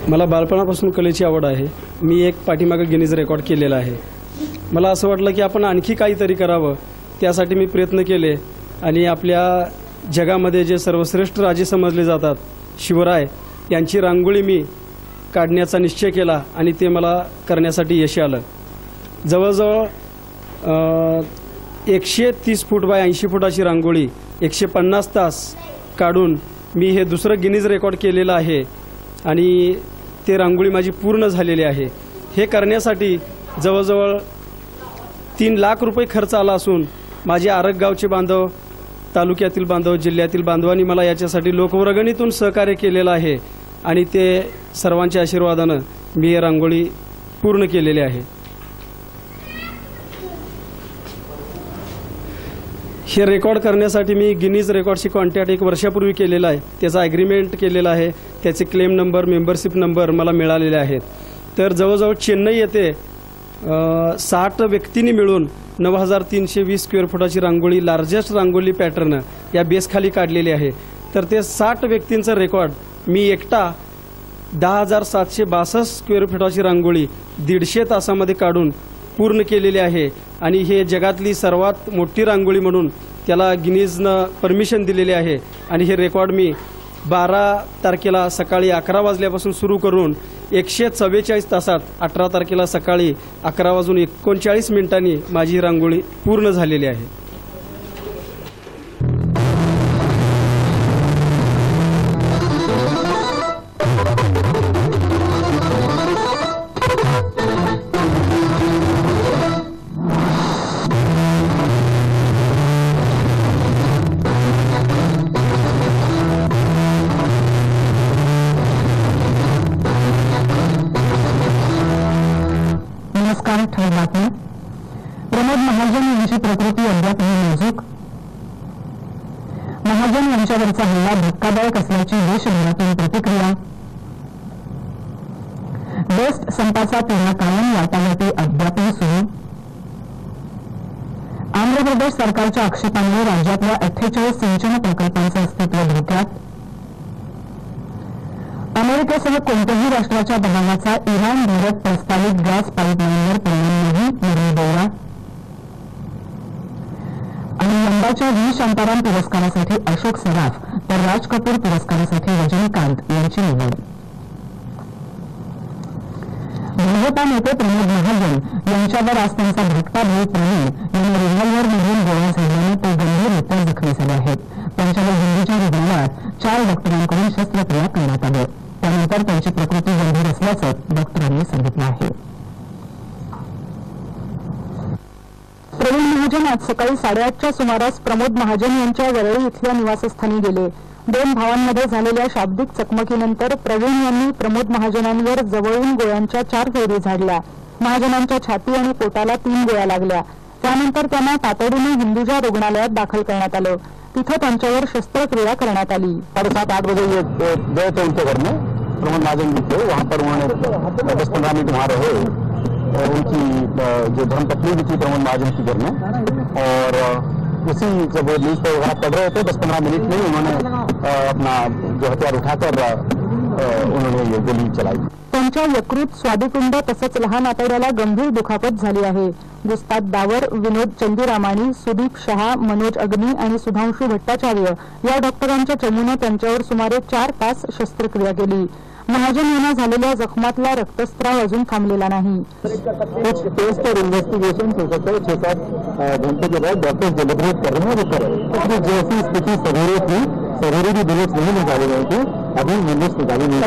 मला बालपणापासून कलेची आवड आहे। मी एक पाठीमागे गिनीज रेकॉर्ड केलेला आहे। मला असं वाटलं की आपण आणखी काहीतरी करावं, त्यासाठी मी प्रयत्न केले आणि आपल्या जगामध्ये जे सर्वश्रेष्ठ राजे समजले जातात शिवराय यांची रांगोळी मी काढण्याचा निश्चय केला आणि ते मला करण्यासाठी यश आलं। जवळजवळ 130 फूट बाय 80 फुटाची रांगोळी 150 तास काढून मी हे दुसरं गिनीज रेकॉर्ड केलेलं आहे आणि ते रांगोळी माझी पूर्ण झालेली आहे। हे करण्यासाठी जवळजवळ 3 लाख रुपये खर्च आला असून माझे आरग गावचे बांधव, तालुक्यातील बांधव, जिल्ह्यातील बांधवांनी मला याच्यासाठी लोकवर्गणीतून सहकार्य केलेलं आहे आणि ते सर्वांच्या आशीर्वादानं मी ही रांगोळी पूर्ण केलेली आहे। हे रेकॉर्ड करण्यासाठी मी गिनीज रेकॉर्डशी कॉन्टॅक्ट 1 वर्षापूर्वी केलेला आहे। त्याचा ॲग्रीमेंट केलेला आहे, त्याचे क्लेम नंबर, मेंबरशिप नंबर मला मिळालेले आहेत। तर जवळजवळ चेन्नई येथे 60 व्यक्तींनी मिळून 9320 स्क्वेअर फुटाची रांगोळी, लार्जेस्ट रांगोळी पॅटर्न या बेसखाली काढलेली आहे। तर ते 60 व्यक्तींचं रेकॉर्ड मी एकटा 10,762 स्क्वेअर फुटाची रांगोळी 150 तासामध्ये काढून पूर्ण केलेली आहे आणि हे जगातली सर्वात मोठी रांगोळी म्हणून त्याला गिनीजनं परमिशन दिलेली आहे। आणि हे रेकॉर्ड मी 12 तारखेला सकाळी 11 वाजल्यापासून सुरू करून 144 तासात 18 तारखेला सकाळी 11:39 माझी रांगोळी पूर्ण झालेली आहे। प्रमोद महाजन यांची प्रकृती अद्याप नाजूक। महाजन यांच्यावरचा हल्ला धक्कादायक असल्याची देशभरातून प्रतिक्रिया। बेस्ट संपाचा तिढा कायम, वाटाघाटी अद्यापही सुरू। आंध्र प्रदेश सरकारच्या आक्षेपांमुळे राज्यातल्या 48 सिंचन प्रकल्पांचं अस्तित्व धोक्यात। अमेरिकेसह कोणत्याही राष्ट्राच्या दबावाचा इराण भारत प्रस्तावित गॅस पाईपलाईनवर परिणाम नाही, निर्णय दौरा। आणि यंदाच्या व्ही शांताराम पुरस्कारासाठी अशोक सराफ तर राज कपूर पुरस्कारासाठी रजनीकांत यांची निवड। भाजपा नेते प्रमोद महाजन यांच्यावर आज त्यांचा धाकटा भाऊ प्रवीण यांनी रिव्हॉल्व्हरमधून गोळ्या झाडल्याने ते गंभीररित्या जखमी झाले आहेत। त्यांच्यावर दिल्लीच्या रुग्णालयात 4 डॉक्टरांकडून शस्त्रक्रिया करण्यात आली। त्यानंतर त्यांची प्रकृती गंभीर असल्याचं डॉक्टरांनी सांगितलं आहे। प्रवीण महाजन आज सकाळी 8:30च्या सुमारास प्रमोद महाजन यांच्या वरळी इथल्या निवासस्थानी गेले। 2 भावांमध्ये झालेल्या शाब्दिक चकमकीनंतर प्रवीण यांनी प्रमोद महाजनांवर जवळून गोळ्यांच्या 4 फैरी झाडल्या। महाजनांच्या छाती आणि पोटाला 3 गोळ्या लागल्या। त्यानंतर त्यांना तातडीने हिंदुजा रुग्णालयात दाखल करण्यात आलं। तिथं त्यांच्यावर शस्त्रक्रिया करण्यात आली। 7:30-8 बजे ये गए थे उनके घर में, प्रमोद महाजन जी थे वहाँ पर। उन्होंने 10-15 मिनट वहाँ रहे। उनकी जो धर्मपत्नी भी थी प्रमोद महाजन की घर में, और उसी जब न्यूज पर वहाँ पढ़ रहे थे 10-15 मिनट में उन्होंने अपना जो हथियार उठाकर उन्होंने ये गोली चलाई। त्यांच्या यकृत, स्वादिकुंड तसंच लहान आतड्याला गंभीर दुखापत झाली आहे। गुस्ताद दावर, विनोद चंदीरामाणी, सुदीप शहा, मनोज अग्नी आणि सुधांशु भट्टाचार्य या डॉक्टरांच्या चमूने त्यांच्यावर सुमारे 4 तास शस्त्रक्रिया केली। महाजन यांना झालेल्या जखमातला रक्तस्राव अजून थांबलेला नाही। कुछ टेस्ट और इन्वेस्टिगेशन हो सकता है 6-7 घंटे के बाद डॉक्टर डिलीवरेट कर रहे हैं। वो करें जैसी स्थिति सवेरे भी बुलेट्स नहीं निकाली गई थी, अभी बुलेट्स निकाली नहीं।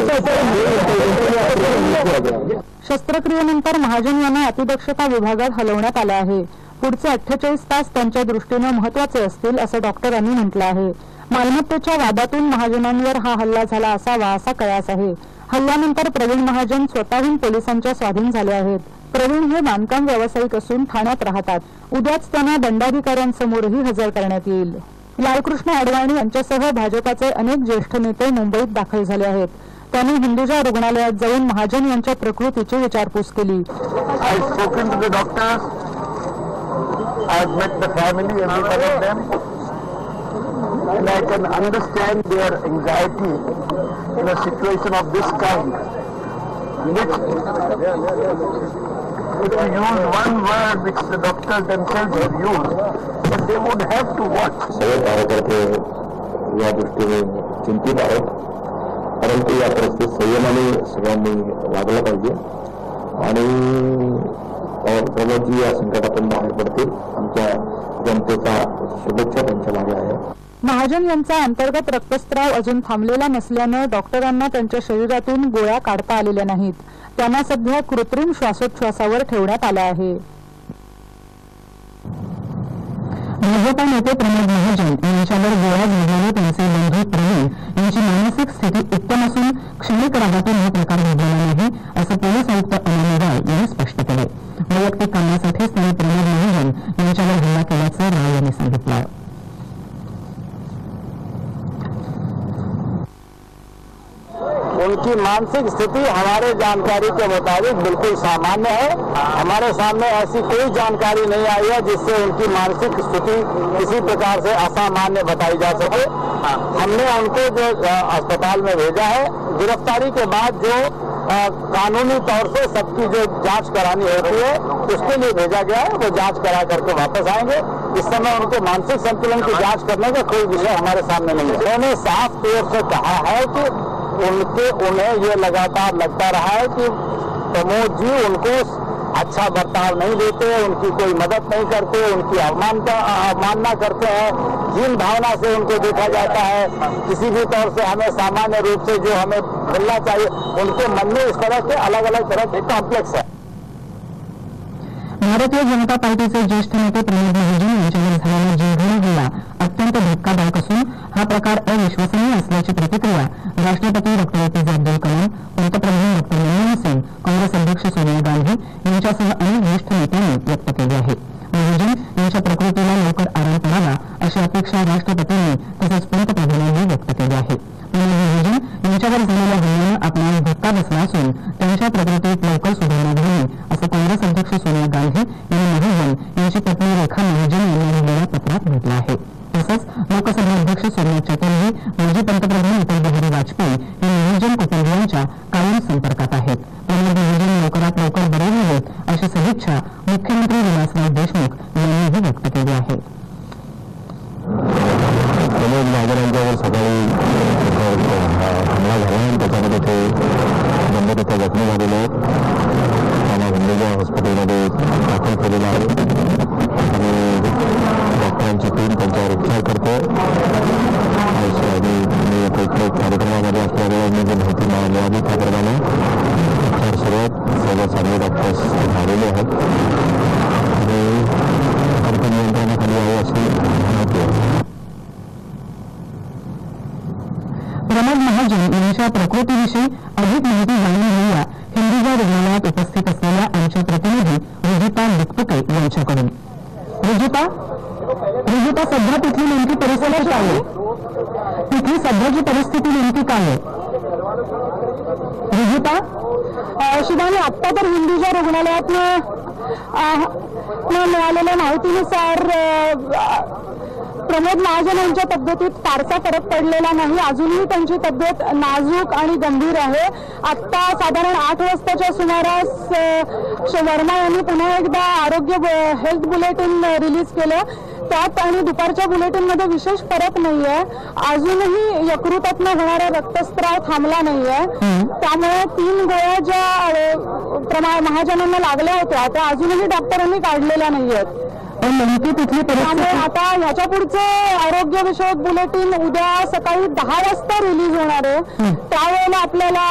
शस्त्रक्रियेनंतर महाजन यांना अतिदक्षता विभागात हलवण्यात आलं आहे। पुढचे 48 तास त्यांच्या दृष्टीनं महत्वाचे असतील असं डॉक्टरांनी म्हटलं आहे। मालमत्तेच्या वादातून महाजनांवर हा हल्ला झाला असावा असा कयास आहे। हल्ल्यानंतर प्रवीण महाजन स्वतःहून पोलिसांच्या स्वाधीन झाले आहेत। प्रवीण हे बांधकाम व्यावसायिक असून ठाण्यात राहतात। उद्याच त्यांना दंडाधिकाऱ्यांसमोरही हजर करण्यात येईल। लालकृष्ण अडवाणी यांच्यासह भाजपाचे अनेक ज्येष्ठ नेते मुंबईत दाखल झाले आहेत। त्यांनी हिंदुजा रुग्णालयात जाऊन महाजन यांच्या प्रकृतीची विचारपूस केली। And I can understand their anxiety in a situation of this kind. If you use one word which the doctors themselves have used, but they would have to watch. सगळे कार्यकर्ते या दृष्टीने चिंतित आहेत, परंतु या परिस्थितीत संयमाने सगळ्यांनी वागलं पाहिजे आणि प्रमोदजी या संकटातून बाहेर पडतील. आमच्या जनतेचा शुभेच्छा त्यांच्या मागे आहे. महाजन यांचा अंतर्गत रक्तस्राव अजून थांबलेला नसल्यानं डॉक्टरांना त्यांच्या शरीरातून गोळ्या काढता आलेल्या नाहीत. त्यांना सध्या कृत्रिम श्वासोच्छवासावर ठेवण्यात आलं आहे. भाजपा नेते प्रमोद महाजन यांच्यावर गोळ्या झाडलेले त्यांचे बंधू प्रवीण यांची मानसिक स्थिती उत्तम असून क्षणिक रागातून हा प्रकार घडलेला नाही असं पोलीस आयुक्त अनिल राय यांनी स्पष्ट केले. वैयक्तिक कामासाठीच त्यांनी प्रमोद महाजन यांच्यावर हल्ला केल्याचं राय यांनी सांगितलं. उनकी मानसिक स्थिति हमारे जानकारी के मुताबिक बिल्कुल सामान्य है. हमारे सामने ऐसी कोई जानकारी नहीं आई है जिससे उनकी मानसिक स्थिति किसी प्रकार से असामान्य बताई जा सके. हमने उनको जो अस्पताल में भेजा है, गिरफ्तारी के बाद जो कानूनी तौर से सबकी जो जांच करानी होती है उसके लिए भेजा गया है. वो जांच करा करके वापस आएंगे. इस समय उनके मानसिक संतुलन की जांच करने का कोई विषय हमारे सामने नहीं है. उन्होंने साफ तौर से कहा है कि उन्हें ये लगातार लगता रहा है कि प्रमोद जी उनको अच्छा बर्ताव नहीं देते, उनकी कोई मदद नहीं करते, उनकी अवमानना करते हैं. हीन भावना से उनको देखा जाता है. किसी भी तौर से हमें सामान्य रूप से जो हमें मिलना चाहिए, उनके मन में इस तरह के अलग अलग तरह के कॉम्प्लेक्स है. भारतीय जनता पार्टीचे ज्येष्ठ नेते प्रमोद महाजन यांच्यावर झालेला जीवघेणा हल्ला अत्यंत धक्कादायक असून हा प्रकार अविश्वसनीय असल्याची प्रतिक्रिया राष्ट्रपती डॉ एपीजे अब्दुल कलाम, पंतप्रधान डॉ मनमोहन सिंग, काँग्रेस अध्यक्ष सोनिया गांधी यांच्यासह अनेक ज्येष्ठ नेत्यांनी व्यक्त केली आहे. महाजन यांच्या प्रकृतीला लवकर आराम करावा अशी अपेक्षा राष्ट्रपतींनी तसंच पंतप्रधानांनी व्यक्त केली आहे. महाजन यांच्यावर झालेल्या हल्ल्यानं आपल्याला धक्का बसला असून त्यांच्या प्रकृतीत लवकर सुधारणा घडली असं काँग्रेस अध्यक्ष सोनिया गांधी यांनी महाजन यांची पत्नी रेखा महाजन यांना लिहिलेल्या पत्रात म्हटलं आहे. तसंच लोकसभा अध्यक्ष सोमनाथ चॅटर्जी, माजी पंतप्रधान अटल बिहारी वाजपेयी हे महाजन कुटुंबियांच्या कायम संपर्कात आहेत. प्रमोद महाजन लवकरात लवकर बरे व्हावेत अशी सदिच्छा मुख्यमंत्री विलासराव देशमुख यांनीही व्यक्त केली आहे. प्रमोद महाजन यांच्यावर सकाळी हमला झाला आणि त्याच्यामध्ये ते गंभीररित्या जखमी झालेले आहेत. त्यांना हिंदुजा हॉस्पिटलमध्ये दाखल केलेलं आहे आणि डॉक्टरांची टीम त्यांच्यावर उपचार करते. आणि मी प्रत्येक कार्यक्रमामध्ये असल्यामुळे मी जी माहिती मिळाली त्याप्रमाणे उपचार सुरू आहेत. सर्व चांगले डॉक्टर्स झालेले आहेत आणि नियंत्रणाखाली आहे अशी माहिती आहे. प्रमोद महाजन यांच्या प्रकृतीविषयी अधिक माहिती जाणून घेऊया हिंदुजा रुग्णालयात उपस्थित असलेल्या आमच्या प्रतिनिधी रुजिता लिकपुके यांच्याकडून. रुजिता, सध्या तिथली नेमकी परिस्थिती काय आहे? तिथली सध्याची परिस्थिती नेमकी काय आहे? रुजिता, शिवानी, आत्ता तर हिंदुजा रुग्णालयात मिळालेल्या माहितीनुसार प्रमोद महाजन यांच्या तब्येतीत फारसा फरक पडलेला नाही. अजूनही त्यांची तब्येत नाजूक आणि गंभीर आहे. आत्ता साधारण 8 वाजताच्या सुमारास वर्मा यांनी पुन्हा एकदा आरोग्य हेल्थ बुलेटिन रिलीज केलं. त्यात आणि दुपारच्या बुलेटिनमध्ये विशेष फरक नाहीये. अजूनही यकृतातनं होणारा रक्तस्राव थांबला नाहीये. त्यामुळे 3 गोळ्या ज्या महाजनांना लागल्या होत्या त्या अजूनही डॉक्टरांनी काढलेल्या नाहीयेत. त्यामुळे आता ह्याच्या पुढचं आरोग्यविषयक बुलेटिन उद्या सकाळी 10 वाजता रिलीज होणार आहे. त्यावेळेला आपल्याला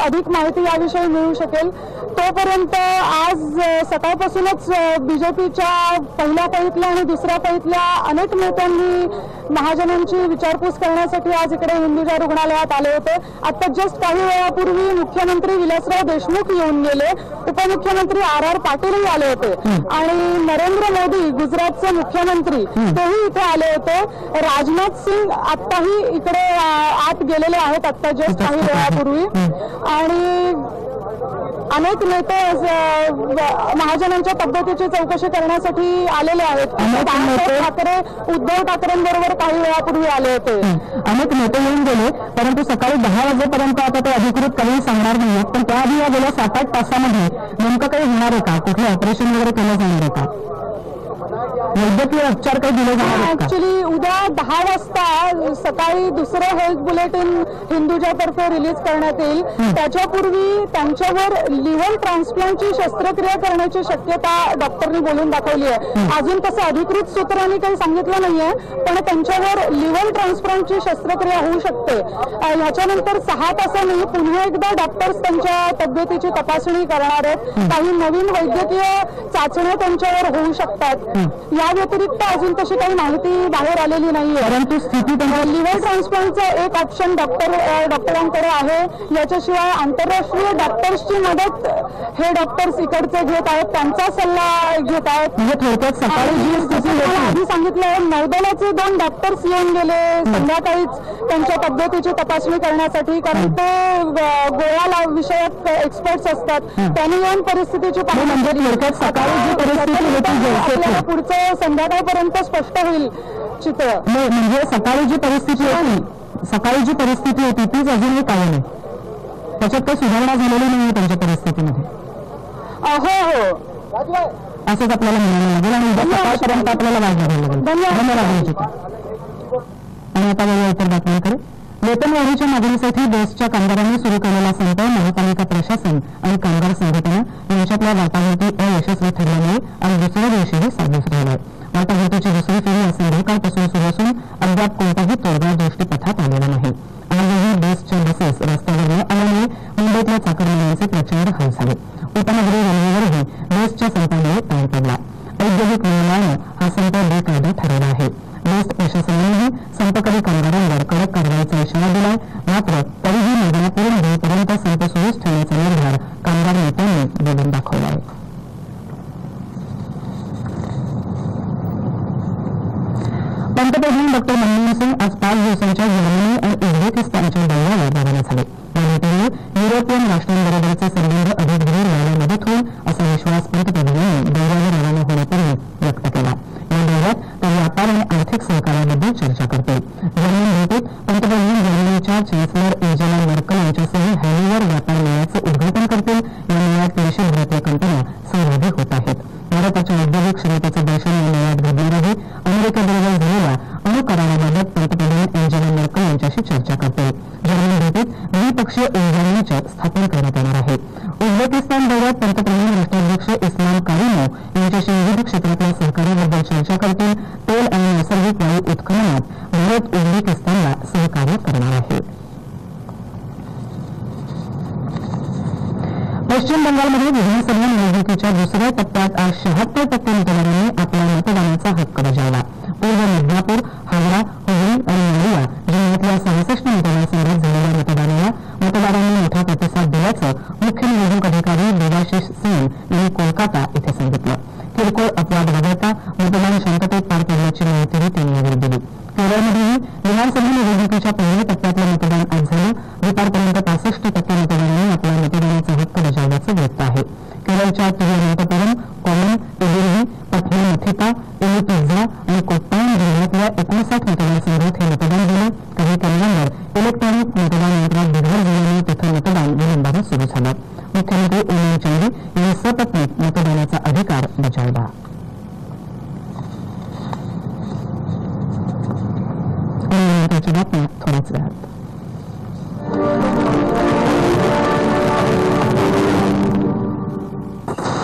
अधिक माहिती याविषयी मिळू शकेल. तोपर्यंत आज सकाळपासूनच बीजेपीच्या पहिल्या फळीतल्या आणि दुसऱ्या फळीतल्या अनेक नेत्यांनी महाजनांची विचारपूस करण्यासाठी आज इकडे हिंदुजा रुग्णालयात आले होते. आता जस्ट काही वेळापूर्वी मुख्यमंत्री विलासराव देशमुख येऊन गेले. उपमुख्यमंत्री आर पाटीलही आले होते आणि नरेंद्र मोदी गुजरातचे मुख्यमंत्री तेही इथे आले होते. राजनाथ सिंग आत्ताही इकडे आत गेलेले आहेत आत्ता जस्ट काही वेळापूर्वी. आणि अनेक नेते महाजनांच्या तब्येतीची चौकशी करण्यासाठी आलेले आहेत. बाळासाहेब ठाकरे उद्धव ठाकरेंबरोबर काही वेळापूर्वी आले होते. अनेक नेते येऊन गेले, परंतु सकाळी 10 वाजेपर्यंत आता ते अधिकृत काही सांगणार नाहीये. पण त्याआधी या गेल्या 7-8 तासामध्ये नेमकं काही होणार आहे का? कुठले ऑपरेशन वगैरे केलं जाणार आहे का? वैद्यकीय उपचार काही दिले जाणार आहेत का? ऍक्च्युली उद्या 10 वाजता सकाळी दुसरं हेल्थ बुलेटिन हिंदुजातर्फे रिलीज करण्यात येईल. त्याच्यापूर्वी त्यांच्यावर लिव्हर ट्रान्सप्लांटची शस्त्रक्रिया करण्याची शक्यता डॉक्टरनी बोलून दाखवली आहे. अजून तसं अधिकृत सूत्रांनी काही सांगितलं नाहीये, पण त्यांच्यावर लिव्हर ट्रान्सप्लांटची शस्त्रक्रिया होऊ शकते. ह्याच्यानंतर 6 तासांनी पुन्हा एकदा डॉक्टर्स त्यांच्या तब्येतीची तपासणी करणार आहेत. काही नवीन वैद्यकीय चाचण्या त्यांच्यावर होऊ शकतात. या व्यतिरिक्त अजून तशी काही माहिती बाहेर आलेली नाहीये. परंतु स्थिती लिव्हर ट्रान्सप्लांटचं एक ऑप्शन डॉक्टरांकडे आहे. याच्याशिवाय आंतरराष्ट्रीय डॉक्टर्सची मदत हे डॉक्टर्स इकडचे घेत आहेत, त्यांचा सल्ला घेत आहेत. म्हणजे थोडक्यात सकाळी जी स्थिती आधी सांगितलं नौदलाचे 2 डॉक्टर्स येऊन गेले संध्याकाळीच त्यांच्या तब्येतीची तपासणी करण्यासाठी, कारण ते गोळ्या विषयक एक्सपर्ट्स असतात. त्यांनी येऊन परिस्थितीची म्हणजे थोडक्यात सकाळी जी परिस्थिती होती पुढचं संध्याकाळपर्यंत स्पष्ट होईल चित्र. म्हणजे सकाळी जी परिस्थिती होती तीच अजूनही कायम आहे. त्याच्यात काही सुधारणा झालेली नाही त्यांच्या परिस्थितीमध्ये. हो असंच आपल्याला म्हणायला लागेल आणि सकाळपर्यंत आपल्याला वाट बघायला लागेल. धन्यवाद. आणि आता वेळी इतर बातम्यांकडे. वेतनवाढीच्या मागणीसाठी बेस्टच्या कामगारांनी सुरू केलेला संप महापालिका प्रशासन आणि कामगार संघटना यांच्यातल्या वाटाघाटी अयशस्वी ठरल्यामुळे आज दुसऱ्या दिवशीही साधूच राहिलाय. वाटाघाटीची दुसरी फेरी आज संध्याकाळपासून सुरू असून अद्याप कोणताही तोडगा दृष्टीपथात आलेला नाही. आजही बेस्टच्या बसेस रस्त्यावर न आल्यामुळे मुंबईतल्या चाकरमान्यांचे प्रचंड हाल झाले. उपनगरी रेल्वेवरही बेस्टच्या संपामुळे ताण पडला. औद्योगिक न्यायालयानं हा संप बेकायदा ठरवला आहे. बेस्ट प्रशासनानेही संपकरी कामगारांवर कडक कारवाईचा इशारा दिलाय. मात्र तरीही मागण्या पूर्ण होईपर्यंत संप सुरूच ठेवण्याचा निर्धार कामगार नेत्यांनी बोलून दाखवला आहे. पंतप्रधान डॉक्टर मनमोहन सिंग आज 5 दिवसांच्या जर्मनी आणि उझबेकिस्तानच्या दौऱ्यावर रवाना झाले. या भेटीमुळे युरोपियन राष्ट्रांबरोबरचे संबंध अधिक दृढ व्हायला मदत होईल असा विश्वास पंतप्रधानांनी दौऱ्यावर रवाना होण्यापूर्वी व्यक्त केला. या दौऱ्यात ते व्यापार आणि आर्थिक सहकार्याबद्दल चर्चा करतील. जर्मन भेटीत पंतप्रधान जर्मनीच्या चॅन्सलर एंजेला मर्कल यांच्यासह हॅलीवर व्यापार मेळ्याचं उद्घाटन करतील. या मेळ्यात 300 भारतीय कंपन्या सहभागी होत आहेत. भारताच्या औद्योगिक क्षमतेचं दर्शन या मेळ्यात घडणार आहे. अमेरिकेबरोबर झालेल्या अणुकराराबाबत पंतप्रधान एंजेला मर्कल यांच्याशी चर्चा करतील. जर्मन भेटीत द्विपक्षीय ऊर्जा मंच स्थापन करण्यात येणार आहे. उझबेकिस्तान दौऱ्यात पंतप्रधान राष्ट्राध्यक्ष इस्लाम कारिमोव यांच्याशी विविध क्षेत्रातल्या सहकार्याबद्दल चर्चा करतील. तेल आणि नैसर्गिक वायू उत्खननात भारत उझबेकिस्तानला सहकार्य करणार आहे. पश्चिम बंगालमध्ये विधानसभा निवडणुकीच्या दुसऱ्या टप्प्यात आज 76% मतदारांनी आपला मतदानाचा हक्क बजावला. पूर्व मिदनापूर, हावडा, हुगळी आणि नलिया जिल्ह्यातल्या 66 मतदारसंघात झालेल्या मतदारांनी मोठा प्रतिसाद दिल्याचं मुख्य निवडणूक अधिकारी देवाशीष सिंग यांनी कोलकाता इथे सांगितलं. किरकोळ अपवाद वगळता मतदान शांततेत पार पडल्याची माहितीही त्यांनी यावेळी दिली. केरळमध्येही विधानसभा निवडणुकीच्या पहिल्या टप्प्यातलं मतदान आज झालं. दुपारपर्यंत 65% मतदारांनी आपला मतदानाचा हक्क बजावल्याचं वृत्त आहे. केरळच्या तिरुवनंतपुरम, कोलम, इडुर्गी, पथनमथिट्टा, एलिपिझा आणि कोट्टायम जिल्ह्यातल्या 59 मतदारसंघात हे मतदान झालं. काही केंद्रांवर इलेक्ट्रॉनिक मतदान यंत्रात बिघाड झाल्याने तिथं मतदान विलंबानं सुरू झालं. मुख्यमंत्री ओमन चांडी यांनी सपत्नीक मतदानाचा अधिकार बजावला. त्याची बातम्या थोड्याच वेळात.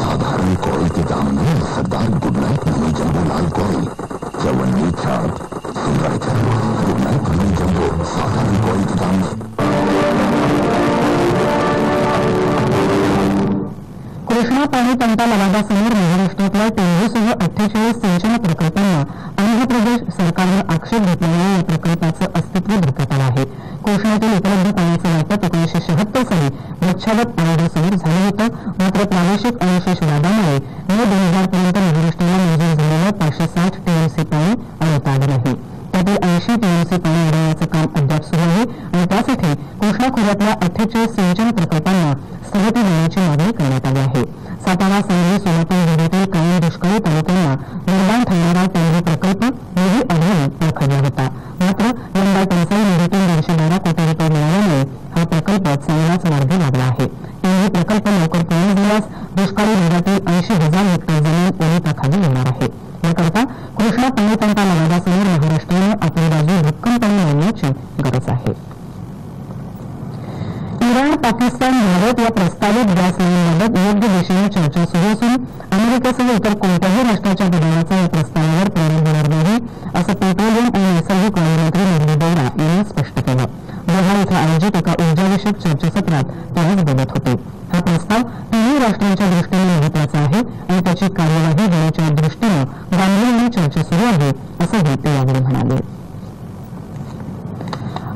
साधारण कॉइल के दाम में सरदार गुड नाइट मिनी जंबो लाल कॉइल 54 सुंदर गुड नाइट मिनी जंबो साधारण कॉइल के दाम में. कृष्णा पाणी टंटा लवादासमोर महाराष्ट्रातल्या टेंभूसह 48 सिंचन प्रकल्पांना आंध्र प्रदेश सरकारनं आक्षेप घेतल्यामुळे या प्रकल्पाचं अस्तित्व धोक्यात आलं आहे. कृष्णातील उपलब्ध पाण्याचं वाटप 1976 साली वच्छावत आयोगासमोर झालं होतं. मात्र प्रादेशिक अनुशेष वादामुळे मे 2000 पर्यंत महाराष्ट्राला मंजूर झालेलं 560 टीएमसी पाणी अडवता आलं नाही. त्यातील 80 टीएमसी पाणी अडवण्याचं काम अद्याप सुरू आहे आणि त्यासाठी कृष्णा खोऱ्यातल्या 48 सिंचन प्रकल्पांना स्थगिती देण्याची मागणी दुष्काळी भागातील 80,000 हेक्टर जमीन ओलिताखाली येणार आहे. याकरता कृष्णा पंडितांच्या लवादासमोर महाराष्ट्रानं आपली बाजू भक्कमपणे मांडण्याची गरज आहे. इराण, पाकिस्तान, भारत या प्रस्तावित गॅस लाईनबाबत योग्य दिशेने चर्चा सुरू असून अमेरिकेसह इतर कोणत्याही राष्ट्राच्या दबावाचा या प्रस्तावावर परिणाम होणार नाही, असं पेट्रोलियम आणि नैसर्गिक वायू मंत्री मुरली देवरा यांनी स्पष्ट केलं. दोहा इथं आयोजित एका ऊर्जाविषयक चर्चासत्रात ते आज बोलत होते. हा प्रस्ताव तिन्ही राष्ट्रांच्या दृष्टीने महत्वाचा आहे आणि त्याची कार्यवाही होण्याच्या दृष्टीनं गांभीर्याने चर्चा सुरू आहे, असंही ते यावेळी म्हणाले.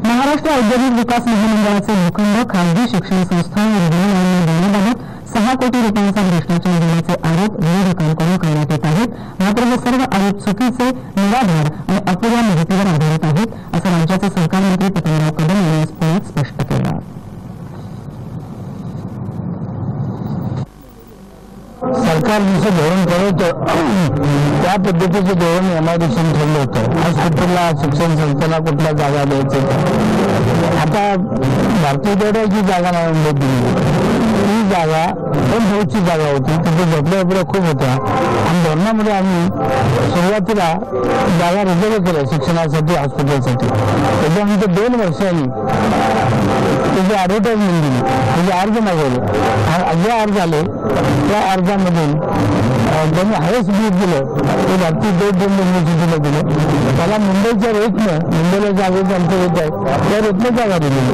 महाराष्ट्र औद्योगिक विकास महामंडळाचे भूखंड खासगी शिक्षण संस्था रुग्णालयांना देण्याबाबत 6 कोटी रुपयांचा भ्रष्टाचार झाल्याचे आरोप विरोधकांकडून करण्यात येत आहेत. मात्र हे सर्व आरोप चुकीचे, निराधार आणि अपुऱ्या माहितीवर आधारित आहेत, असं राज्याचे सहकार मंत्री पतंगराव कदम यांनी आज पुण्यात स्पष्ट केलं. सरकार जसं धोरण ठरवतं त्या पद्धतीचं धोरण एमआयडीसीने ठरलं होतं. हॉस्पिटलला, शिक्षण संस्थेला कुठल्या जागा द्यायचं. आता भारतीय जी जागा नाही दिली, ती जागा पण भाऊची जागा होती, तिथे झोपड्या खूप होत्या आणि धोरणामध्ये आम्ही सुरुवातीला जागा रिझर्व केल्या शिक्षणासाठी, हॉस्पिटलसाठी. त्याच्यानंतर 2 वर्षांनी त्याची ॲडव्हर्टाइजमेंट दिली, त्याचे अर्ज मागवले. जे अर्ज आले त्या अर्जामधून ज्यांनी हायेस्ट बीड दिलं ते भारतीय दोन युनिव्हर्सिटीला दिलं. त्याला मुंबईच्या रेटनं, मुंबईला जागेचं आमचं रेट आहे त्या रेटनं जागा दिलेली.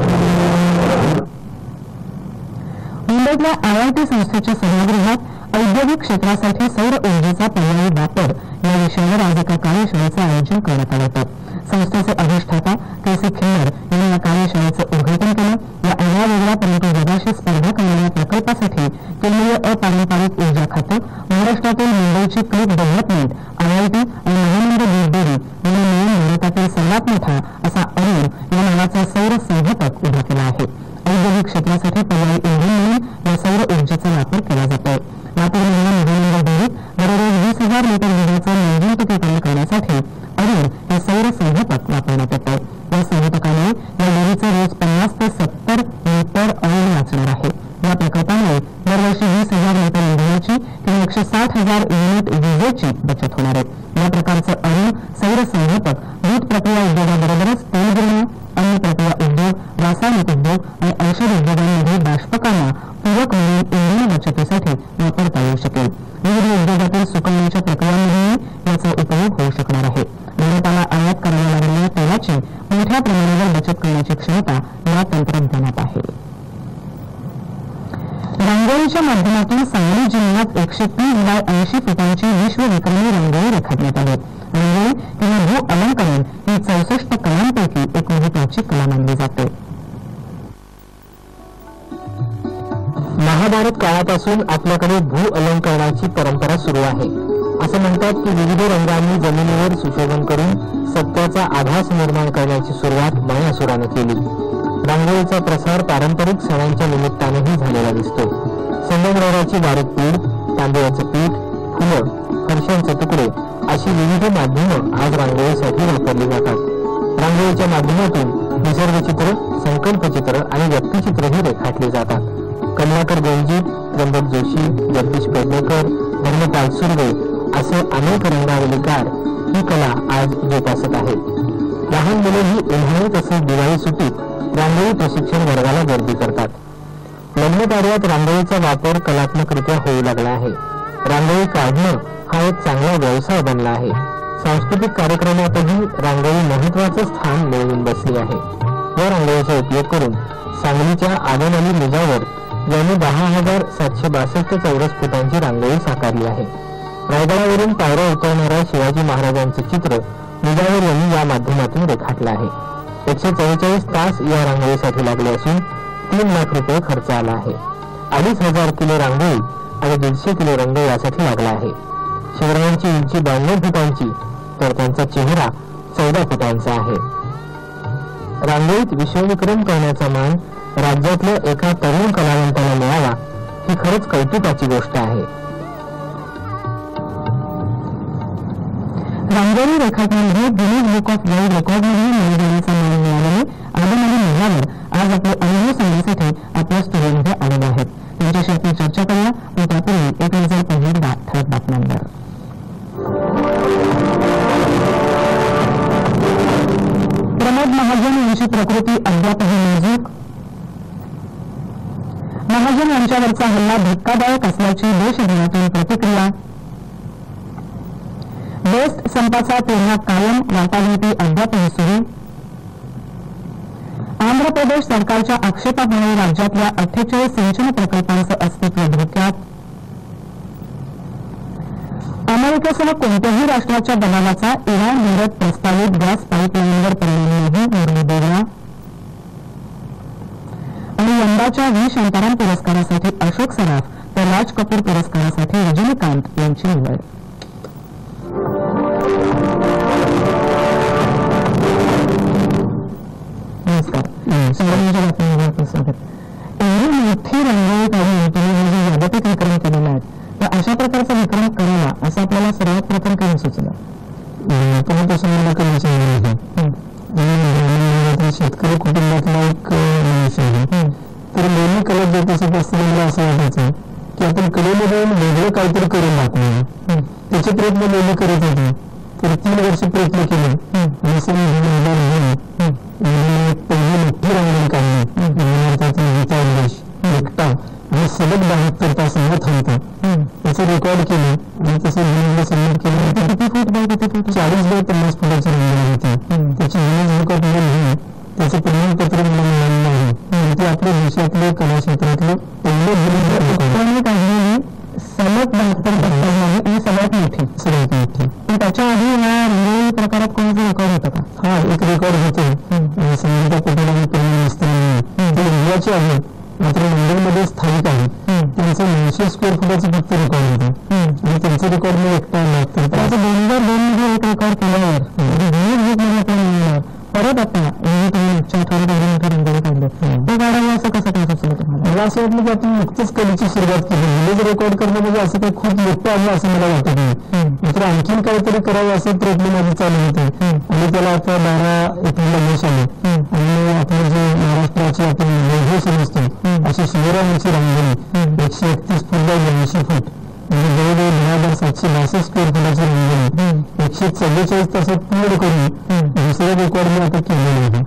मुंबईतल्या IIT संस्थेच्या सभागृहात औद्योगिक क्षेत्रासाठी सौर ऊर्जेचा पर्यायी वापर या विषयावर आज एका कार्यशाळेचं आयोजन करण्यात आलं होतं. संस्थेचे अधिष्ठाता KC खिल्लार यांनी या कार्यशाळेचं उद्घाटन केलं. या आगळ्या परंतु जगाशी स्पर्धा करणाऱ्या प्रकल्पासाठी केंद्रीय अपारंपरिक ऊर्जा खातं, महाराष्ट्रातील मुंबईची क्लिक डेव्हलपमेंट, IIT आणि महानंद दूध डेअरी यांनी मिळून भारतातील सर्वात मोठा असा अरुण या नावाचा सौर संघटक उभा केला आहे. औद्योगिक क्षेत्रासाठी पर्यायी इंधन म्हणून या सौर ऊर्जेचा वापर केला जातो. लातूरमधल्या महानंद डेअरीत दररोज 20,000 लिटर दुधाचं निर्जंतुकीकरण करण्यासाठी अरुण हे सौर संघटक वापरण्यात येतं. या संघटकामुळे या डेअरीचं रोज 50 ते 70 लिटर ऑइल वाचणार आहे. या प्रकल्पामुळे दरवर्षी 20,000 लिटर इंधनाची किंवा 160,000 युनिट विजेची बचत होणार आहे. या प्रकारचं अरुण सौर संघटक दूध प्रक्रिया उद्योगाबरोबरच तेल गिरणी, अन्न प्रक्रिया उद्योग, रासायनिक उद्योग आणि औषध उद्योगांमध्ये बाष्पकांना पूरक म्हणून इंधन बचतीसाठी वापरता येऊ शकेल. विविध उद्योगातील सुकवण्याच्या प्रक्रियांमध्येही याचा उपयोग होऊ शकणार आहे. भारताला आयात कराव्या लागलेल्या तेलाची मोठ्या प्रमाणावर बचत करण्याची क्षमता या तंत्रज्ञानात आहे. रांगोळीच्या माध्यमातून सांगली जिल्ह्यात 130x80 फुटांची विश्वविक्रमी रांगोळी रेखाटण्यात आली. रांगोळी किंवा भू अलंकरण ही 64 कलांपैकी एक महत्वाची कला मानली जाते. महाभारत काळापासून आपल्याकडे भू अलंकरणाची परंपरा सुरू आहे. असं म्हणतात की विविध रंगांनी जमिनीवर सुशोभन करून सत्याचा आभास निर्माण करण्याची सुरुवात मायासुराने केली. रांगोळीचा प्रसार पारंपरिक सणांच्या निमित्तानेही झालेला दिसतो. संगमरवराची बारीक पीठ, तांदळाचं पीठ, फुलं, फरशांचे तुकडे अशी विविध माध्यमं आज रांगोळीसाठी वापरली जातात. रांगोळीच्या माध्यमातून निसर्गचित्र, संकल्पचित्र आणि व्यक्तिचित्रही रेखाटली जातात. कमलाकर गोंजी, त्र्यंबक जोशी, जगदीश पेडणेकर, धर्मपाल सुर्वे असे अनेक रंगावलीकार ही कला आज जोपासत आहेत. लहान मुलेही उन्हाळी तसेच दिवाळी सुट्टीत रांगोळी प्रशिक्षण वर्गाला गर्दी करतात. लग्न कार्यात रांगोळीचा वापर कलात्मकरित्या होऊ लागला आहे. रांगोळी काढणं हा एक चांगला व्यवसाय बनला आहे. सांस्कृतिक कार्यक्रमातही रांगोळी महत्वाचं स्थान मिळवून बसली आहे. या रांगोळीचा उपयोग करून सांगलीच्या आदम अली मिजावर यांनी 10,762 चौरस फुटांची रांगोळी साकारली आहे. रायगडावरून पायऱ्या उतरणाऱ्या शिवाजी महाराजांचे चित्र मिजावर यांनी या माध्यमातून रेखाटलं आहे. 144 तास या रांगोळीसाठी लागले असून 3 लाख रुपये खर्च आला आहे. 2,500 किलो रांगोळी आणि 150 किलो रंग यासाठी लागला आहे. शिवरायांची उंची 92 फुटांची तर त्यांचा चेहरा 14 फुटांचा आहे. रांगोळीत विश्वविक्रम करण्याचा मान राज्यातल्या एका तरुण कलावंताला मिळावा ही खरंच कौतुकाची गोष्ट आहे. रांगोळी रेखाटनामध्ये गिनीज बुक ऑफ वर्ल्ड रेकॉर्डमध्ये नोंद घेण्याचा मान मिळालेले आदम अली मिर्झावर आज आपले अनुभव सांगण्यासाठी आपल्या स्टुडिओमध्ये आलेले आहेत. त्यांच्याशी आपण चर्चा करूया पण त्यापूर्वी रांगोळीचा हल्ला धक्कादायक असल्याची देशभरातून प्रतिक्रिया. बेस्ट संपाचा तिढा कायम, वाटाघाटी अद्यापही सुरू. आंध्र प्रदेश सरकारच्या आक्षेपामुळे राज्यातल्या 48 सिंचन प्रकल्पांचं अस्तित्व धोक्यात. अमेरिकेसह कोणत्याही राष्ट्राच्या दबावाचा इराणविरोधात प्रस्तावित गॅस पाईपलाईनवर परिणाम नाही, मुर्मू बोलला. आणि यंदाच्या व्ही शांताराम पुरस्कारासाठी अशोक सराफ तर राज कपूर पुरस्कारासाठी रजनीकांत यांची निवड. नमस्कार. सार्वजनिक बातमीमध्ये स्वागत. एवढी मोठी रांगोळी काढून तुम्ही जे जागतिक विक्रम केलेला आहे तर अशा प्रकारचा विक्रम करावा असं आपल्याला सर्वात प्रथम काही सुचलं? तेव्हापासून मला कमी सांगितलं शेतकरी कुटुंबातला एक मनुष्य आहे. तर नेहमी कला जोपासत असताना मला असं वाटायचं की आपण कलेमध्ये वेगळं काहीतरी करून दाखवलं. त्याचे प्रयत्न नेहमी करत होते. तर 3 वर्ष प्रयत्न केले. पहिली मोठी रांगोळी काढली गीता इंग्लिश एकटा आणि सलग 72 तास न थांबता त्याचं रेकॉर्ड केलं आणि तसं गिनीजला सबमिट केलं. किती फूट बाय किती फूट? 40 बाय 50 फुटाची रांगोळी होती. त्याची गिनीज रेकॉर्ड म्हणून त्याचं प्रमाणपत्र मला मिळालं नाही. ते आपल्या देशातले कला क्षेत्रातलं पहिलं गिनीज काढलेली सलग 72 तास आणि सगळ्यात मोठी. पण त्याच्या आधी या रांगोळी प्रकारात कोणाचं रेकॉर्ड होतं का? हा, एक रेकॉर्ड होतं. संगीता पटेल आणि परिणाम असताना ते इंडियाचे आहे मात्र लंडनमध्ये स्थायिक आहे. त्यांचं 900 स्क्वेअर फुटाचं फक्त रेकॉर्ड होतं आणि त्यांचं रेकॉर्ड मी एकटा आणला. तर 2002 मध्ये एक रेकॉर्ड केल्यावर परत आता तुम्ही मागच्या आठवड्यात एवढी मोठी रांगोळी काढली ते काढावं असं कसं काय सुचलं तुम्हाला? मला असं वाटलं की आपण नुकतंच कलेची सुरुवात केली. म्हणजे रेकॉर्ड करणं म्हणजे असं काही खूप मोठं आहे असं मला वाटत नाही. मात्र आणखीन काहीतरी करावं असे प्रयत्न माझे चालू होते आणि त्याला आता 12 एप्रिलला यश आले. आणि आपलं जे महाराष्ट्राची आपण वैभव समजतो अशी शिवरायांची रांगोळी 131 फूट बाय 80 फूट म्हणजे जवळजवळ 10,762 स्क्वेअर फुटाची रांगोळी 144 तासात पूर्ण करून दुसऱ्या रेकॉर्ड मी आता केलेलं आहे.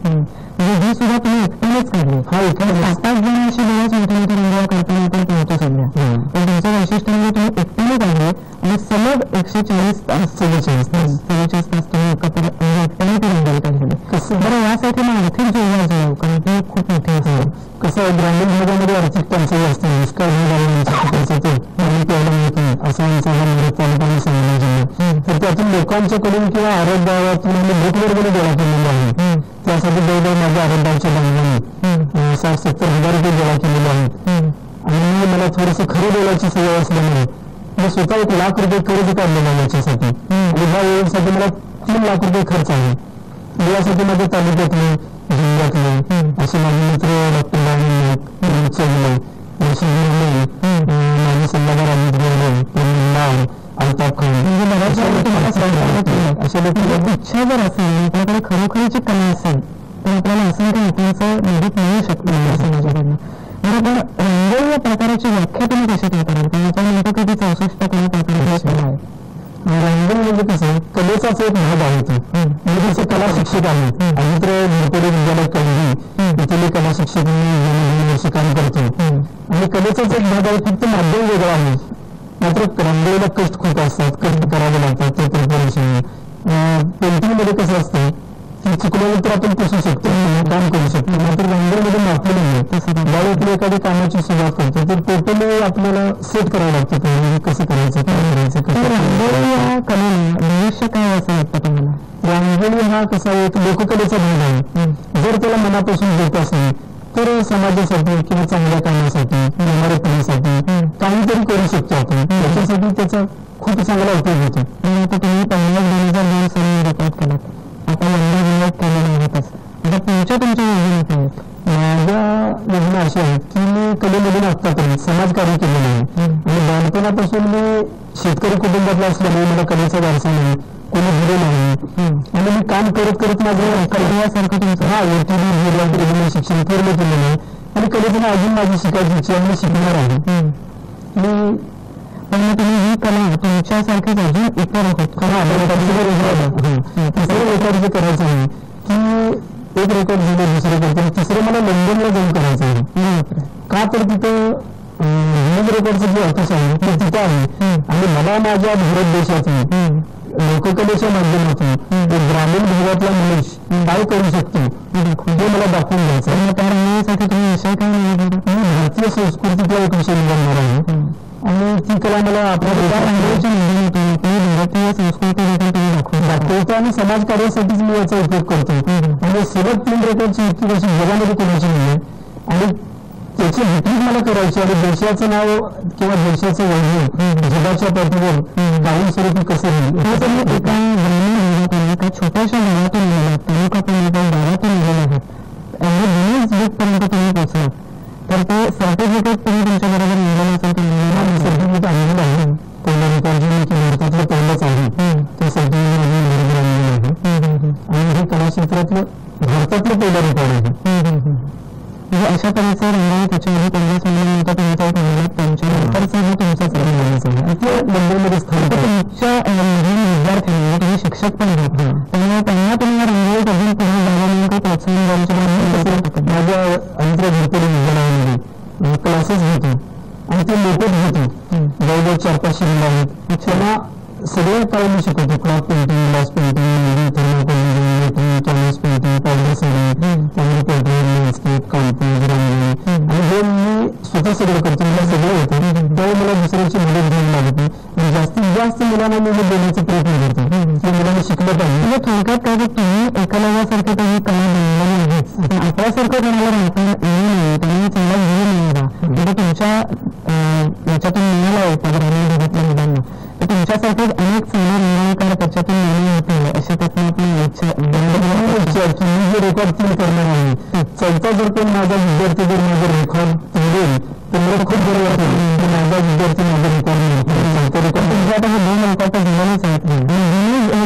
म्हणजे ही सुद्धा तुम्ही एकट्यानेच काढली? हा, एकट्याने 7-8 जण अशी बऱ्याच मोठ्या मोठ्या रांगोळ्या काढताना आपण पाहतो सध्या. पण तुमचं वैशिष्ट्य म्हणजे तुम्ही एकट्याने काढले आणि सलग 144 तास 44 तास तुम्ही एकत्र एकट्याने ती रांगोळी काढलेली. कसं बरं यासाठी मग आर्थिक जोडवा जाऊ कारण ती खूप मोठी असते. कसं आहे ग्रामीण भागामध्ये आर्थिक टंचाई असते. दुष्काळ असं आमचा हा मुरत तालुक्याने सांगितलं जिल्हा. तर त्यातून लोकांच्याकडून किंवा आरोग्यातून आम्ही लोकवर्गणी गोळा केलेला आहे. त्यासाठी जवळजवळ माझ्या आरोग्याच्या बंधनाने 60-70 हजार रुपये गोळा केलेले आहेत. आणि मला थोडंसं खरं बोलायची सवय असल्यामुळे मी स्वतः 1 लाख रुपये कर्ज काढलेलं आहे याच्यासाठी. आणि ह्या वेळेसाठी मला 3 लाख रुपये खर्च आहे. यासाठी माझ्या तालुक्यातले जिल्ह्यातले असे माझे मित्र डॉक्टर नाईक चौगले माझे सल्लागार अमित गोरे अल्ताफ खान अशा लोकांची इच्छा जर असेल आपल्याकडे खरोखरीची कला असेल तर आपल्याला असंख्य लोकांचं मदत मिळू शकतं समाजाकडनं. बरं पण रांगोळी या प्रकाराची व्याख्या तुम्ही कशी काय कराल? कारण आपण म्हणतो की ती 64 कला प्रकाराची कला आहे. रांगोळी म्हणजे कसं कलेचाच एक भाग आहे तो. म्हणजे त्याचे कला शिक्षक आहेत. आम्ही तर घोरपडे विद्यालय कलगी इथले कला शिक्षक वर्ष काम करतो आणि कलेचाच एक भाग आहे. फक्त माध्यम वेगळं आहे. मात्र रांगोळीला कष्ट खूप असतात. कष्ट करावे लागतात. ते प्रिपरेशन पेंटिंग मध्ये कसं असतं की चुकल्यानंतर आपण पुसू शकतो काम करू शकतो. मात्र रांगोळीमध्ये माफी नाही. ज्यावेळी आपण एखाद्या कामाची सुरुवात करतो तर टोटली आपल्याला सेट करावं लागतं कसं करायचं काय करायचं. रांगोळी या कलेला भविष्य काय असं वाटतं तुम्हाला? रांगोळी हा कसा एक लोककलेचा भाग आहे. जर त्याला मनापासून देत असेल तर समाजासाठी किंवा चांगल्या कामासाठी इमारतीसाठी काहीतरी करू शकतो आपण. त्याच्यासाठी त्याचा खूप चांगला उपयोग होतो. आता तुम्ही 50,000 सण रेकॉर्ड केलात. आता यंदा रिमोट केलेलं आहेतच. आता तुमच्या योजना काय आहेत? माझ्या योजना अशा आहेत की मी कलेमधून आत्तापर्यंत समाजकार्य केलेलं आहे. आणि बालपणापासून मी शेतकरी कुटुंबातला असल्यामुळे मला कलेचा वारसा नाही, कोणी दिले नाही. आणि मी काम करत करत माझं कलेसारखं तुमचं शिक्षण पूर्ण केलेलं आहे. आणि कलेतून अजून माझी शिकायची इच्छा मी शिकणार आहे. पण तुम्ही ही कला तुमच्यासारखीच अजून इतर रेकॉर्ड जे करायचं आहे की एक रेकॉर्ड झालं दुसरं करतो तिसरं मला लंडनला जाऊन करायचं आहे. का तर तिथं गिनीज रेकॉर्डचं जे ऑफिस आहे ते तिथं आहे आणि मला माझ्या भारत देशातून लोककलेच्या माध्यमातून एक ग्रामीण भागातला मनुष्य काय करू शकतो हे मला दाखवून द्यायचं आहे. त्या रंगासाठी तुम्ही विषय काय निवडणार? भारतीय संस्कृतीचा एक विषय निवडणार आहे आणि ती कला मला आपल्या भारतीय संस्कृती देखील दाखवतो आणि समाजकार्यासाठीच मी याचा उपयोग करतो. म्हणजे सलग 3 रेकॉर्डची इतकी अशी जगामध्ये कोणाची नाही आणि त्याची विक्री मला करायची आणि देशाचं नाव किंवा देशाचं वैभव जगाच्या पाठीवर कायमस्वरूपी कसं राहील. एका ग्रामीण भागात एका छोट्याशा गावातून गेला तालुक्यातून एका गावातून गेला आहात आणि गिनीज बुकपर्यंत तुम्ही पोहोचला तर ते सर्टिफिकेट तुम्ही तुमच्या बरोबर मिळालं असेल तर सर्टिफिकेट आणलेलं आहे. पहिला रेकॉर्ड जे की भारतातलं पहिलंच आहे ते सर्टिफिकेट बरोबर आणलेलं आहे आणि हे कला क्षेत्रातलं भारतातलं पहिलं रेकॉर्ड आहे. अशा तऱ्हेचा रंगाई त्याच्यामध्ये 50 मिनिटानंतर तुमचा एक महिला त्यांच्यानंतरचा हा तुमचाच रंगाईचा आहे. ते मुंबईमध्ये स्थानिक तुमच्या नवीन विद्यार्थ्यांना तुम्ही शिक्षक पण आहात त्यामुळे त्यांना तुम्ही रंगाई करून पुढे जाण्यामध्ये प्रोत्साहन द्यायचं. माझ्या अंतर भरपूर विद्यालयामध्ये क्लासेस घेतो आणि ते मोठे घेतो जवळजवळ 4-5 मुलं आहेत. त्यांना सगळं काय मी शिकवतो. Cloth painting, glass painting, thermocol, canvas painting, powder shading, camera painting, landscape, compose, rangoli आणि हे मी स्वतः सगळं करतो. मला सगळं होतं त्यावेळी मला दुसऱ्यांची मदत घ्यावी लागत नाही. जास्तीत जास्त मुलांना मी हे देण्याचा प्रयत्न करतो की मुलांना शिकलं पाहिजे. म्हणजे थोडक्यात काय तर तुम्ही एकलव्यासारखे काही कला बनवलेली आहेच आपल्यासारखं कोणाला राहता येऊ नये त्यामुळे चांगला घेऊ नये म्हणजे तुमच्या याच्यातून मिळाला होता ग्रामीण भागातल्या मुलांना तर तुमच्यासारखेच अनेक चांगले रंगवणार त्याच्यातून निर्णय होतील अशी त्यातून आपली इच्छा की मी जे रेकॉर्ड 3 करणार आहे. चौथा जर पण माझा विद्यार्थी जर माझं रेकॉर्ड तोडेल तर मला खूप बरं वाटेल की माझा विद्यार्थी माझं रेकॉर्ड तुमच्या आता हे 2 अंकाचं जीवनच आहेत.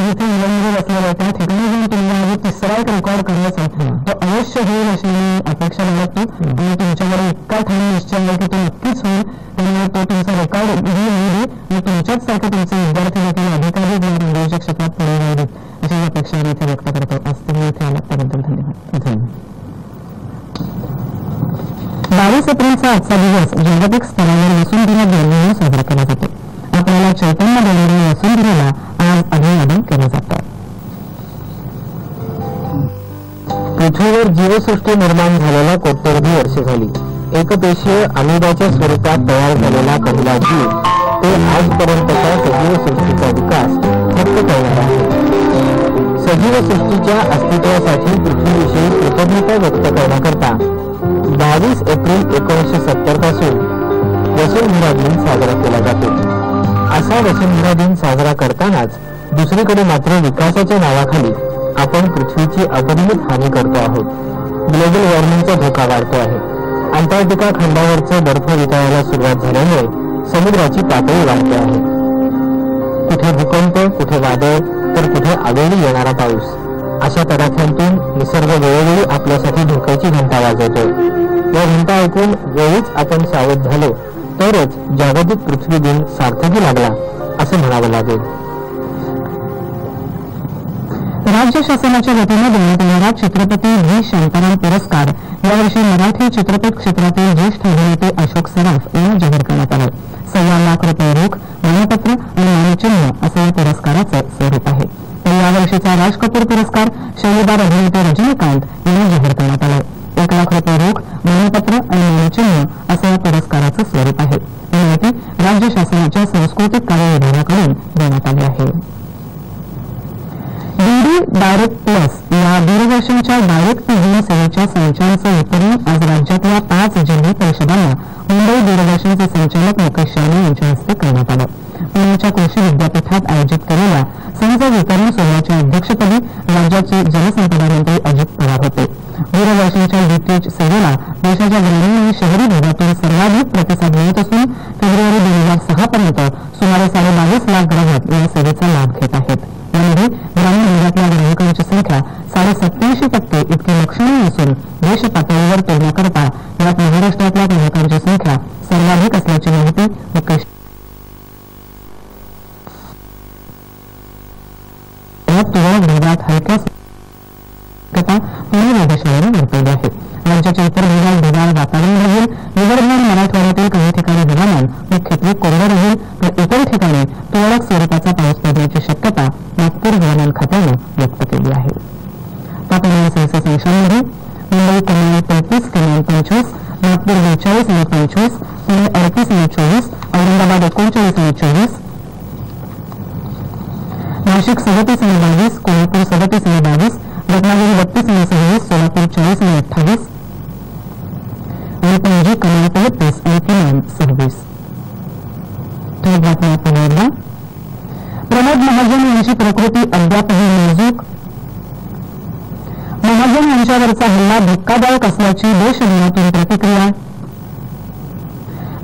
जिथे मुलांमध्ये बसलेला त्या ठिकाणी जाऊन तुम्हाला तिसरा एक रेकॉर्ड करायचा आहे तो अवश्य होईल अशी मी अपेक्षा बाळगतो आणि तुमच्याकडे इतका ठाम निश्चय आहे की तो नक्कीच होईल. त्यामुळे तो तुमचा रेकॉर्ड ही होईल आणि तुमच्याच सारखे तुमचे विद्यार्थी देखील अधिकारी रंगोळीच्या क्षेत्रात पुढे जावेत अशी अपेक्षा मी इथे व्यक्त करतो. आज तुम्ही इथे आलात त्याबद्दल धन्यवाद. 22 एप्रिलचा आजचा दिवस जागतिक स्तरावर वसुंधरा दिन म्हणून साजरा केला जातो. आपल्याला चैतन्य देणाऱ्या वसुंधरेला आज अभिवादन केलं जातं. पृथ्वीवर जीवसृष्टी निर्माण झालेला कोट्यवधी वर्षे झाली. एकपेशीय अमिबाच्या स्वरूपात तयार झालेला पहिला जीव ते आजपर्यंतच्या सजीव सृष्टीचा विकास फक्त करणार आहे. सजीव सृष्टीच्या अस्तित्वासाठी पृथ्वीविषयी कृतज्ञता व्यक्त करण्याकरता 22 एप्रिल 1970 पासून वसुंधरा दिन साजरा केला जातो. असा वसुंधरा दिन साजरा करतानाच दुसरीकडे मात्र विकासाच्या नावाखाली आपण पृथ्वीची अपरिमित हानी करतो आहोत. ग्लोबल वॉर्मिंगचा धोका वाढतो आहे. अंटार्क्टिका खंडावरचा बर्फ वितळायला सुरुवात झाल्यामुळे समुद्राची पातळी वाढते आहे. कुठे भूकंप, कुठे वादळ तर कुठे आवेळी येणारा पाऊस अशा तडाख्यांतून निसर्ग वेळोवेळी आपल्यासाठी धोक्याची घंटा वाजवतोय. या घंटा ऐकून वेळीच आपण सावध झालो तरच जागतिक पृथ्वी दिन सार्थकी लागला असं म्हणावं लागेल. राज्य शासनाच्या वतीने देण्यात येणारा चित्रपती व्ही शांताराम पुरस्कार यावर्षी मराठी चित्रपट क्षेत्रातील ज्येष्ठ अभिनेते अशोक सराफ यांना जाहीर करण्यात आला. 1.25 लाख रुपये रोख, मानपत्र आणि मानचिन्ह असं या पुरस्काराचं स्वरूप आहे. तर यावर्षीचा राज कपूर पुरस्कार शैलीदार अभिनेते रजनीकांत यांना जाहीर करण्यात आला. 1 लाख रुपये रोख, मानपत्र आणि मानचिन्ह असं या पुरस्काराचं स्वरूप आहे. ही माहिती राज्य शासनाच्या सांस्कृतिक कार्य विभागाकडून देण्यात आली आहे. डीडी डायरेक्ट प्लस या दूरदर्शनच्या डायरेक्ट टीव्ही सेवेच्या संचांचं वितरण आज राज्यातल्या 5 जिल्हा परिषदांना मुंबई दूरदर्शनचे संचालक मुकेश शाने यांच्या हस्ते करण्यात आलं. पुण्याच्या कृषी विद्यापीठात आयोजित केलेल्या संच वितरण सोहळ्याच्या अध्यक्षपदी राज्याचे जलसंपदा मंत्री अजित पवार होते. दूरदर्शनच्या डीटीएच सेवेला देशाच्या ग्रामीण आणि शहरी भागातून सर्वाधिक प्रतिसाद मिळत असून फेब्रुवारी 2006 पर्यंत सुमारे 22.5 लाख ग्राहक या सेवेचा लाभ घेत आहेत. यामध्ये ग्रामीण भागातल्या ग्राहकांची संख्या 87% इतकी लक्षणीय असून देश पातळीवर तुलना करता यात महाराष्ट्रातल्या ग्राहकांची संख्या सर्वाधिक असल्याची माहिती मुकेश तुरळक भागात हलक्या पुणे वेधशाळेने वर्तवली आहे. राज्याच्या इतर भागात ढगाळ वातावरण राहील. विदर्भ आणि मराठवाड्यातील काही ठिकाणी हवामान ठिकाणी तुरळक स्वरूपाचा पाऊस पडण्याची शक्यता नागपूर हवामान खात्यानं व्यक्त केली आहे. तापमान सेल्सिअस अंशांमध्ये मुंबई कमाल 33, किमान 25, नागपूर 42 आणि 25, पुणे 38 आणि 24, औरंगाबाद 39 आणि 24, नाशिक 37 आणि 22, कोल्हापूर 37 आणि 22, रत्नागिरी 32 आणि 26, सोलापूर 40 आणि 28 आणि पणजी कमाल 33 आणि किमान 26. ठळक बातम्या पुन्हा एकदा. प्रमोद महाजन यांची प्रकृती अद्यापही नाजूक. महाजन यांच्यावरचा हल्ला धक्कादायक असल्याची देशभरातून प्रतिक्रिया.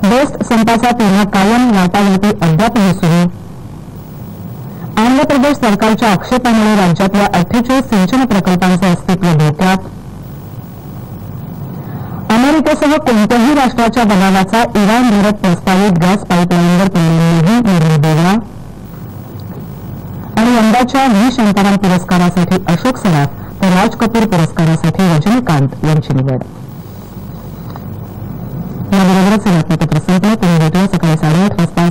बेस्ट संपाचा तिढा कायम, वाटाघाटी अद्यापही सुरू. आंध्र प्रदेश सरकारच्या आक्षेपामुळे राज्यातल्या 48 सिंचन प्रकल्पांचं अस्तित्व धोक्यात. अमेरिकेसह कोणत्याही राष्ट्राच्या दबावाचा इराणविरोधात प्रस्तावित गॅस पाईपलाईनवर परिणाम निर्णय वेगळा. आणि यंदाच्या व्ही शांताराम पुरस्कारासाठी अशोक सराफ तर राज कपूर पुरस्कारासाठी रजनीकांत यांची निवड. याबरोबरच हे बातमीपत्र संपलं. पुन्हा भेटूया सकाळी 8:30 वाजता.